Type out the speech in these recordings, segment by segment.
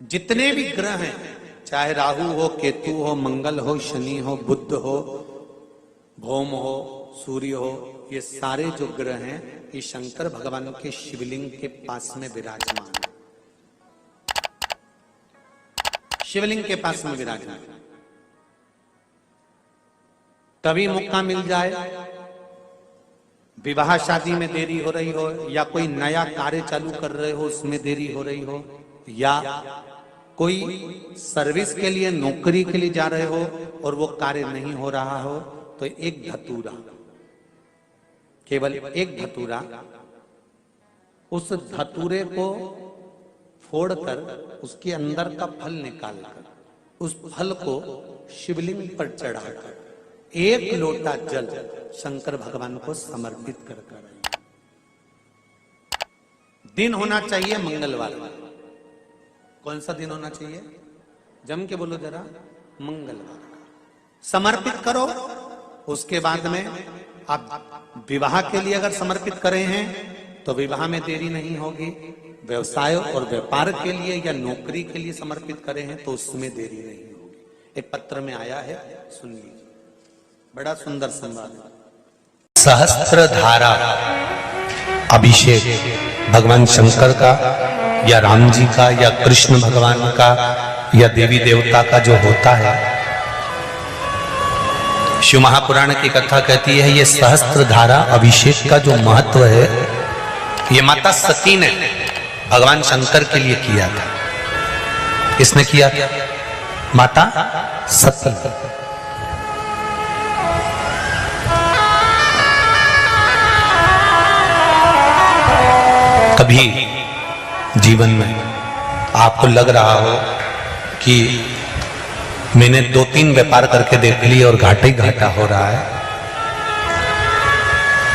जितने भी ग्रह हैं, चाहे राहु हो, केतु हो, मंगल हो, शनि हो, बुध हो, भौम हो, सूर्य हो, ये सारे जो ग्रह हैं ये शंकर भगवान के शिवलिंग के पास में विराजमान है। शिवलिंग के पास में विराजमान। तभी मौका मिल जाए, विवाह शादी में देरी हो रही हो, या कोई नया कार्य चालू कर रहे हो उसमें देरी हो रही हो, या कोई सर्विस के लिए, नौकरी के लिए जा रहे हो और वो कार्य नहीं हो रहा हो, तो एक धतूरा, केवल एक धतूरा, उस धतूरे को फोड़कर उसके अंदर का फल निकालकर उस फल को शिवलिंग पर चढ़ाकर एक लोटा जल शंकर भगवान को समर्पित कर कर। दिन होना चाहिए मंगलवार। कौन सा दिन होना चाहिए? जम के बोलो जरा, मंगलवार। समर्पित करो। उसके बाद में आप विवाह के लिए अगर समर्पित करे हैं तो विवाह में देरी नहीं होगी। व्यवसाय और व्यापार के लिए या नौकरी के लिए समर्पित करे हैं तो उसमें देरी नहीं होगी। एक पत्र में आया है, सुन लीजिए, बड़ा सुंदर संवाद। सहस्त्र धारा अभिषेक भगवान शंकर का या राम जी का या कृष्ण भगवान का या देवी देवता का जो होता है, शिव महापुराण की कथा कहती है ये सहस्त्र धारा अभिषेक का जो महत्व है ये माता सती ने भगवान शंकर के लिए किया था। किसने किया था? माता सती। कभी जीवन में आपको लग रहा हो कि मैंने 2-3 व्यापार करके देख लिए और घाटा ही घाटा हो रहा है,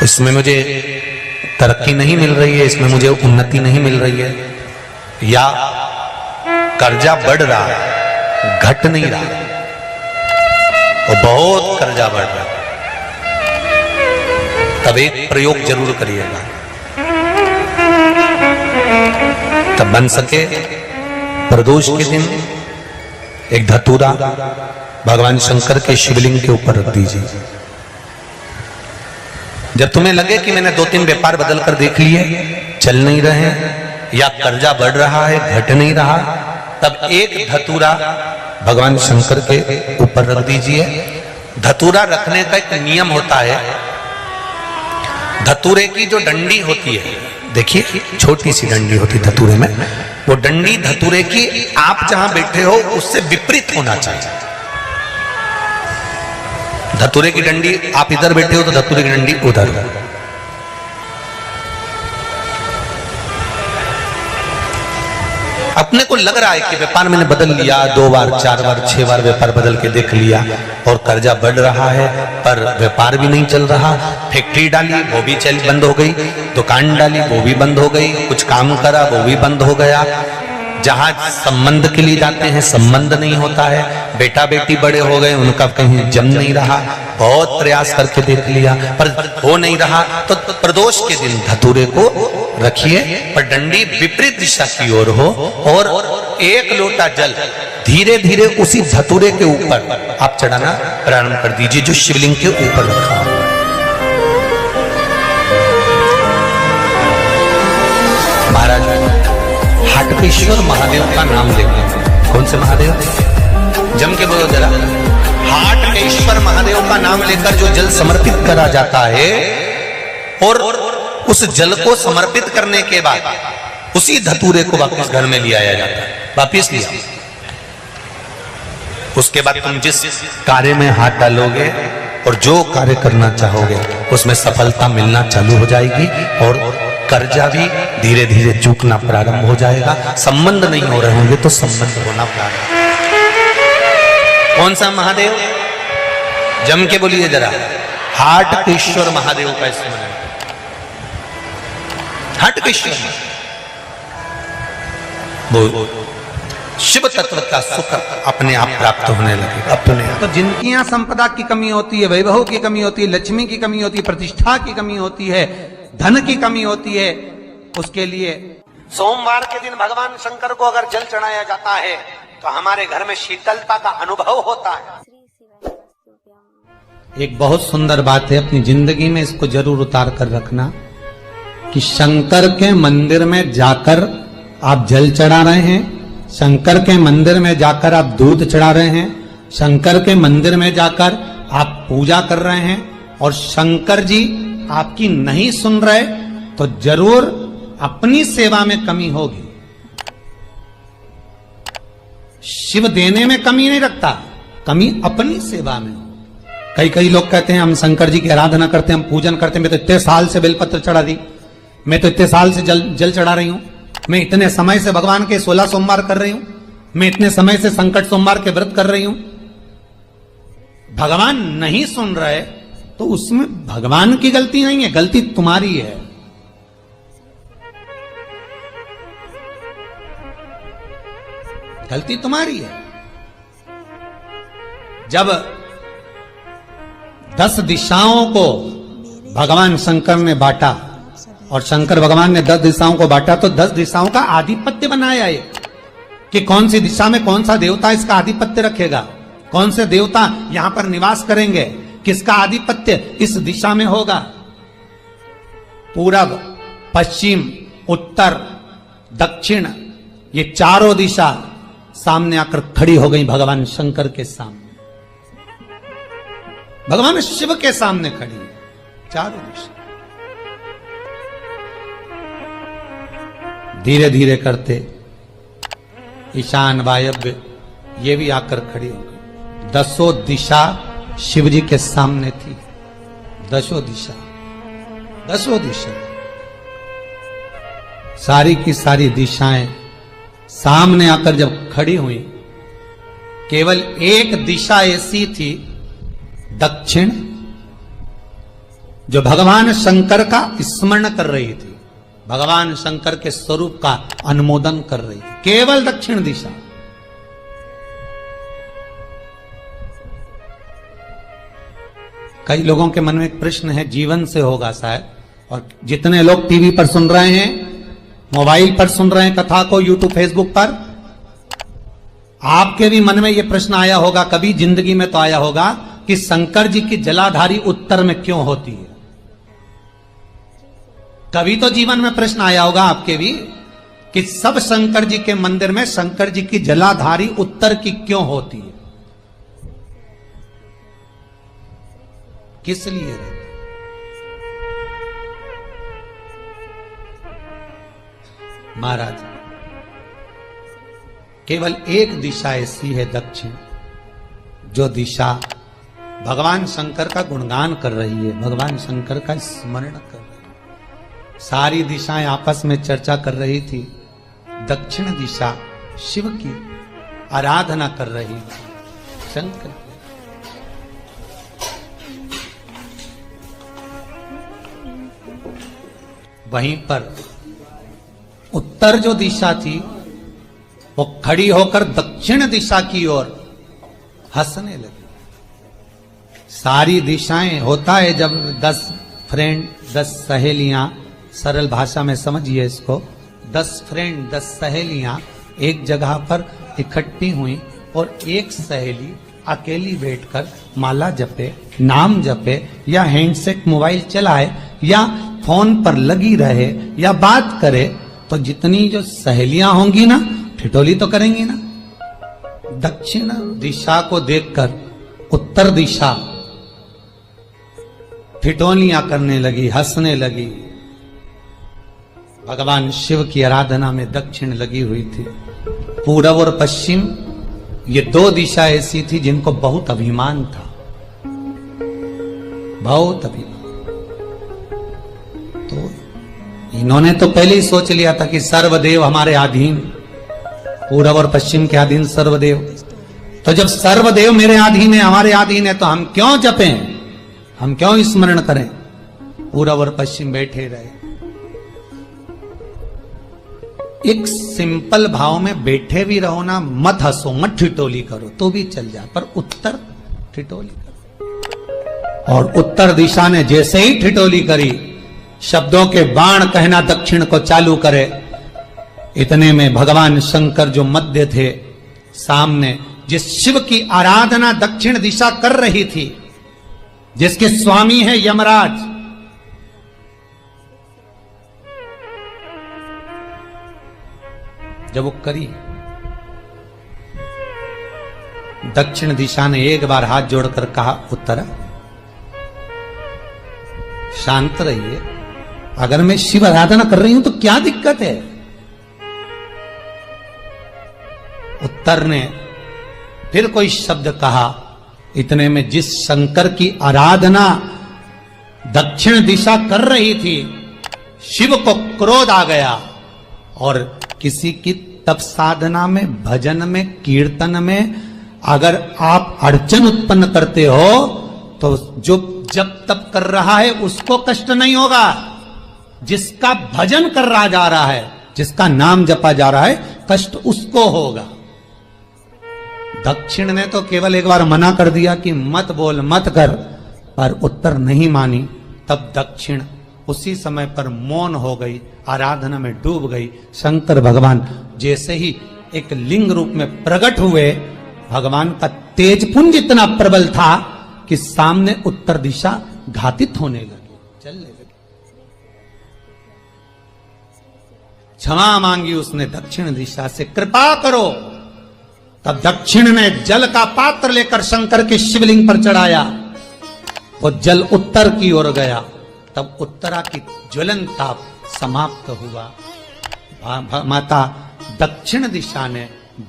इसमें मुझे तरक्की नहीं मिल रही है, इसमें मुझे उन्नति नहीं मिल रही है, या कर्जा बढ़ रहा है, घट नहीं रहा और बहुत कर्जा बढ़ रहा है, तब एक प्रयोग जरूर करिएगा। तब बन सके प्रदोष के दिन एक धतूरा भगवान शंकर के शिवलिंग के ऊपर रख दीजिए। जब तुम्हें लगे कि मैंने 2-3 व्यापार बदल कर देख लिए, चल नहीं रहे या कर्जा बढ़ रहा है, घट नहीं रहा, तब एक धतूरा भगवान शंकर के ऊपर रख दीजिए। धतूरा रखने का एक नियम होता है। धतूरे की जो डंडी होती है, देखिए छोटी सी डंडी होती है धतूरे में, वो डंडी धतूरे की आप जहां बैठे हो उससे विपरीत होना चाहिए। धतूरे की डंडी आप इधर बैठे हो तो धतूरे की डंडी उधर। अपने को लग रहा है कि व्यापार मैंने बदल लिया, 2 बार 4 बार 6 बार व्यापार बदल के देख लिया और कर्जा बढ़ रहा है, पर व्यापार भी नहीं चल रहा। फैक्ट्री डाली वो भी बंद हो गई, दुकान डाली वो भी बंद हो गई, कुछ काम करा वो भी बंद हो गया। जहां संबंध के लिए जाते हैं संबंध नहीं होता है, बेटा बेटी बड़े हो गए उनका कहीं जम नहीं रहा, बहुत प्रयास करके देख लिया पर हो नहीं रहा। तो प्रदोष के दिन धतूरे को रखिए पर डंडी विपरीत दिशा की ओर हो और एक लोटा जल धीरे धीरे उसी धतूरे के ऊपर आप चढ़ाना प्रारंभ कर दीजिए जो शिवलिंग के ऊपर रखा हो। महाराज हाटकेश्वर महादेव का नाम लेकर, कौन से महादेव? जम के बोलो जरा। हाटकेश्वर महादेव का नाम लेकर जो जल समर्पित करा जाता है और उस जल को समर्पित करने के बाद उसी धतूरे को वापस घर में ले आया जाता है, वापस लिया। उसके बाद तुम जिस कार्य में हाथ डालोगे और जो कार्य करना चाहोगे उसमें सफलता मिलना चालू हो जाएगी और कर्जा भी धीरे धीरे चूकना प्रारंभ हो जाएगा। संबंध नहीं हो रहे होंगे तो संबंध होना प्रारंभ। कौन सा महादेव? जम के बोलिए जरा। हाटकेश्वर महादेव का स्मरण। हाटकेश्वर वो शिव तत्व का सुख अपने आप प्राप्त होने लगे अपने आप। तो जिनकी यहां संपदा की कमी होती है, वैभव की कमी होती है, लक्ष्मी की कमी होती है, प्रतिष्ठा की कमी होती है, धन की कमी होती है, उसके लिए सोमवार के दिन भगवान शंकर को अगर जल चढ़ाया जाता है तो हमारे घर में शीतलता का अनुभव होता है। एक बहुत सुंदर बात है, अपनी जिंदगी में इसको जरूर उतार कर रखना कि शंकर के मंदिर में जाकर आप जल चढ़ा रहे हैं, शंकर के मंदिर में जाकर आप दूध चढ़ा रहे हैं, शंकर के मंदिर में जाकर आप पूजा कर रहे हैं और शंकर जी आपकी नहीं सुन रहे तो जरूर अपनी सेवा में कमी होगी। शिव देने में कमी नहीं रखता, कमी अपनी सेवा में हो। कई लोग कहते हैं हम शंकर जी की आराधना करते हैं, हम पूजन करते हैं, मैं तो इतने साल से बेलपत्र चढ़ा दी, मैं तो इतने साल से जल चढ़ा रही हूं, मैं इतने समय से भगवान के 16 सोमवार कर रही हूं, मैं इतने समय से संकट सोमवार के व्रत कर रही हूं। भगवान नहीं सुन रहे तो उसमें भगवान की गलती नहीं है, गलती तुम्हारी है। गलती तुम्हारी है। जब 10 दिशाओं को भगवान शंकर ने बांटा और शंकर भगवान ने 10 दिशाओं को बांटा तो 10 दिशाओं का आधिपत्य बनाया है कि कौन सी दिशा में कौन सा देवता इसका आधिपत्य रखेगा, कौन से देवता यहां पर निवास करेंगे, किसका आधिपत्य इस दिशा में होगा। पूरब, पश्चिम, उत्तर, दक्षिण, ये चारों दिशा सामने आकर खड़ी हो गई भगवान शंकर के सामने, भगवान शिव के सामने खड़ी है चारों दिशा। धीरे धीरे करते ईशान, वायव्य ये भी आकर खड़ी हो गई। 10 दिशा शिव जी के सामने थी, 10 दिशा, 10 दिशा, सारी की सारी दिशाएं सामने आकर जब खड़ी हुई, केवल एक दिशा ऐसी थी दक्षिण, जो भगवान शंकर का स्मरण कर रही थी, भगवान शंकर के स्वरूप का अनुमोदन कर रही थी, केवल दक्षिण दिशा। कई लोगों के मन में एक प्रश्न है, जीवन से होगा शायद, और जितने लोग टीवी पर सुन रहे हैं, मोबाइल पर सुन रहे हैं कथा को, यूट्यूब, फेसबुक पर, आपके भी मन में यह प्रश्न आया होगा, कभी जिंदगी में तो आया होगा कि शंकर जी की जलाधारी उत्तर में क्यों होती है। कभी तो जीवन में प्रश्न आया होगा आपके भी कि सब शंकर जी के मंदिर में शंकर जी की जलाधारी उत्तर की क्यों होती है, किस लिए रहती? महाराज, केवल एक दिशा ऐसी है दक्षिण, जो दिशा भगवान शंकर का गुणगान कर रही है, भगवान शंकर का स्मरण कर रही है। सारी दिशाएं आपस में चर्चा कर रही थी, दक्षिण दिशा शिव की आराधना कर रही थी, शंकर। वहीं पर उत्तर जो दिशा थी वो खड़ी होकर दक्षिण दिशा की ओर हंसने लगी। सारी दिशाएं, होता है जब 10 फ्रेंड, 10 सहेलियां, सरल भाषा में समझिए इसको, 10 फ्रेंड, 10 सहेलियां एक जगह पर इकट्ठी हुई और एक सहेली अकेली बैठकर माला जपे, नाम जपे, या हैंडसेट मोबाइल चलाए, या फोन पर लगी रहे, या बात करे, तो जितनी जो सहेलियां होंगी ना, ठिठोली तो करेंगी ना। दक्षिण दिशा को देखकर उत्तर दिशा ठिठोलियां करने लगी, हंसने लगी। भगवान शिव की आराधना में दक्षिण लगी हुई थी। पूरब और पश्चिम ये 2 दिशा ऐसी थी जिनको बहुत अभिमान था, बहुत अभिमान। तो इन्होंने तो पहले ही सोच लिया था कि सर्वदेव हमारे अधीन, पूरब और पश्चिम के अधीन सर्वदेव। तो जब सर्वदेव मेरे अधीन है, हमारे अधीन है, तो हम क्यों जपें, हम क्यों स्मरण करें। पूरब और पश्चिम बैठे रहे, एक सिंपल भाव में बैठे भी रहो ना, मत हंसो, मत ठिठोली करो तो भी चल जाए, पर उत्तर ठिठोली करो। और उत्तर दिशा ने जैसे ही ठिठोली करी, शब्दों के बाण कहना दक्षिण को चालू करे, इतने में भगवान शंकर जो मध्य थे, सामने जिस शिव की आराधना दक्षिण दिशा कर रही थी, जिसके स्वामी है यमराज, जब वो करी, दक्षिण दिशा ने एक बार हाथ जोड़कर कहा, उत्तरा शांत रहिए, अगर मैं शिव आराधना कर रही हूं तो क्या दिक्कत है। उत्तर ने फिर कोई शब्द कहा। इतने में जिस शंकर की आराधना दक्षिण दिशा कर रही थी, शिव को क्रोध आ गया और किसी की तप साधना में, भजन में, कीर्तन में अगर आप अड़चन उत्पन्न करते हो तो जो जब तप कर रहा है उसको कष्ट नहीं होगा, जिसका भजन कर रहा जा रहा है, जिसका नाम जपा जा रहा है, कष्ट उसको होगा। दक्षिण ने तो केवल एक बार मना कर दिया कि मत बोल, मत कर, पर उत्तर नहीं मानी। तब दक्षिण उसी समय पर मौन हो गई, आराधना में डूब गई। शंकर भगवान जैसे ही एक लिंग रूप में प्रकट हुए, भगवान का तेजपुंज इतना प्रबल था कि सामने उत्तर दिशा घातित होने लगी, चलने लगी। क्षमा मांगी उसने दक्षिण दिशा से, कृपा करो। तब दक्षिण ने जल का पात्र लेकर शंकर के शिवलिंग पर चढ़ाया, वो जल उत्तर की ओर गया। तब उत्तरा की ज्वलन ताप समाप्त हुआ। माता दक्षिण दिशा ने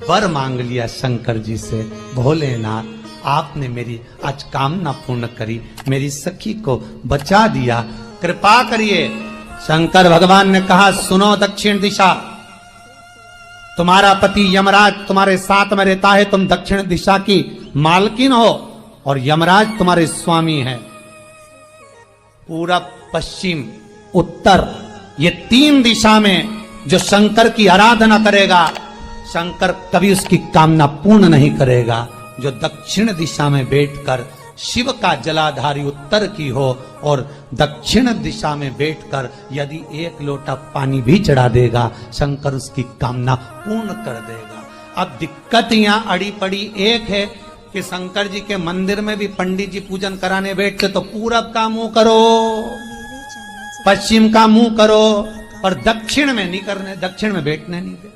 वर मांग लिया शंकर जी से, भोलेनाथ आपने मेरी आज कामना पूर्ण करी, मेरी सखी को बचा दिया, कृपा करिए। शंकर भगवान ने कहा, सुनो दक्षिण दिशा, तुम्हारा पति यमराज तुम्हारे साथ में रहता है, तुम दक्षिण दिशा की मालकिन हो और यमराज तुम्हारे स्वामी है। पूरब, पश्चिम, उत्तर, ये तीन दिशा में जो शंकर की आराधना करेगा, शंकर कभी उसकी कामना पूर्ण नहीं करेगा। जो दक्षिण दिशा में बैठकर शिव का जलाधारी उत्तर की हो और दक्षिण दिशा में बैठकर यदि एक लोटा पानी भी चढ़ा देगा, शंकर उसकी कामना पूर्ण कर देगा। अब दिक्कत यहाँ अड़ी पड़ी एक है कि शंकर जी के मंदिर में भी पंडित जी पूजन कराने बैठते तो पूरब का मुंह करो, पश्चिम का मुंह करो, पर दक्षिण में नहीं करने, दक्षिण में बैठने नहीं दे।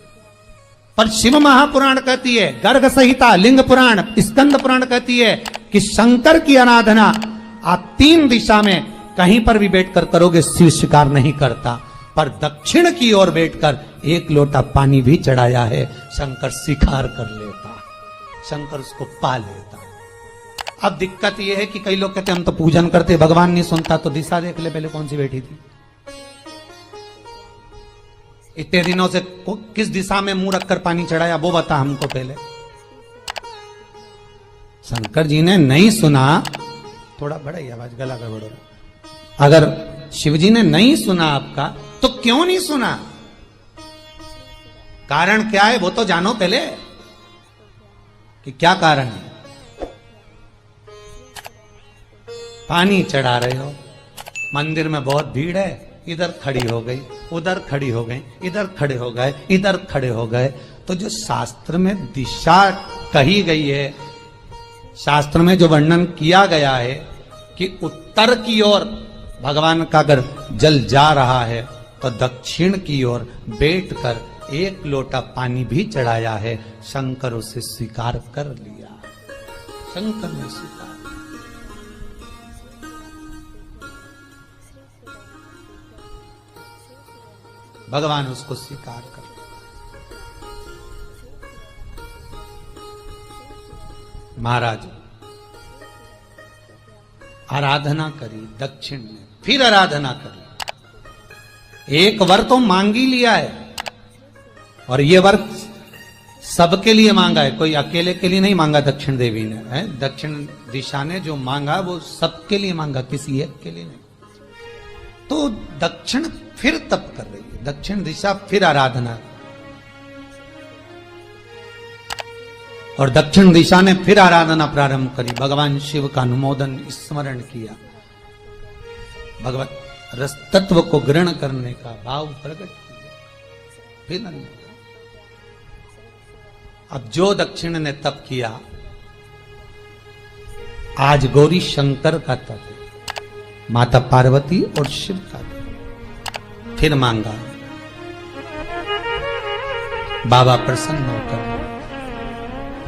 पर शिव महापुराण कहती है, गर्ग संहिता, लिंग पुराण, स्कंद पुराण कहती है कि शंकर की आराधना आप तीन दिशा में कहीं पर भी बैठकर करोगे, शिव स्वीकार नहीं करता। पर दक्षिण की ओर बैठकर एक लोटा पानी भी चढ़ाया है, शंकर स्वीकार कर लेता, शंकर उसको पा लेता। अब दिक्कत यह है कि कई लोग कहते हम तो पूजन करते, भगवान नहीं सुनता, तो दिशा देख ले पहले कौन सी बैठी थी। इतने दिनों से किस दिशा में मुंह रखकर पानी चढ़ाया, वो बता हमको पहले। शंकर जी ने नहीं सुना, थोड़ा बढ़ाई आवाज, गला गड़बड़। अगर शिव जी ने नहीं सुना आपका, तो क्यों नहीं सुना, कारण क्या है वो तो जानो पहले कि क्या कारण है। पानी चढ़ा रहे हो, मंदिर में बहुत भीड़ है, इधर खड़ी हो गई, उधर खड़ी हो गई, इधर खड़े हो गए, इधर खड़े हो गए, तो जो शास्त्र में दिशा कही गई है, शास्त्र में जो वर्णन किया गया है कि उत्तर की ओर भगवान का अगर जल जा रहा है तो दक्षिण की ओर बैठकर एक लोटा पानी भी चढ़ाया है, शंकर उसे स्वीकार कर लिया, शंकर ने स्वीकार। भगवान उसको स्वीकार कर। महाराज आराधना करी दक्षिण ने, फिर आराधना करी। एक वर तो मांग ही लिया है, और ये वर सबके लिए मांगा है, कोई अकेले के लिए नहीं मांगा दक्षिण देवी ने, है दक्षिण दिशा ने जो मांगा वो सबके लिए मांगा, किसी एक के लिए नहीं। तो दक्षिण फिर तप कर रही है, दक्षिण दिशा फिर आराधना, और दक्षिण दिशा ने फिर आराधना प्रारंभ करी। भगवान शिव का अनुमोदन स्मरण किया, भगवत रस तत्व को ग्रहण करने का भाव प्रकट किया। फिर नहीं होगा। अब जो दक्षिण ने तप किया, आज गौरी शंकर का तप है, माता पार्वती और शिव का तप। फिर मांगा, बाबा प्रसन्न होकर,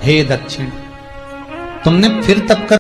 हे दक्षिण, तुमने फिर तप कर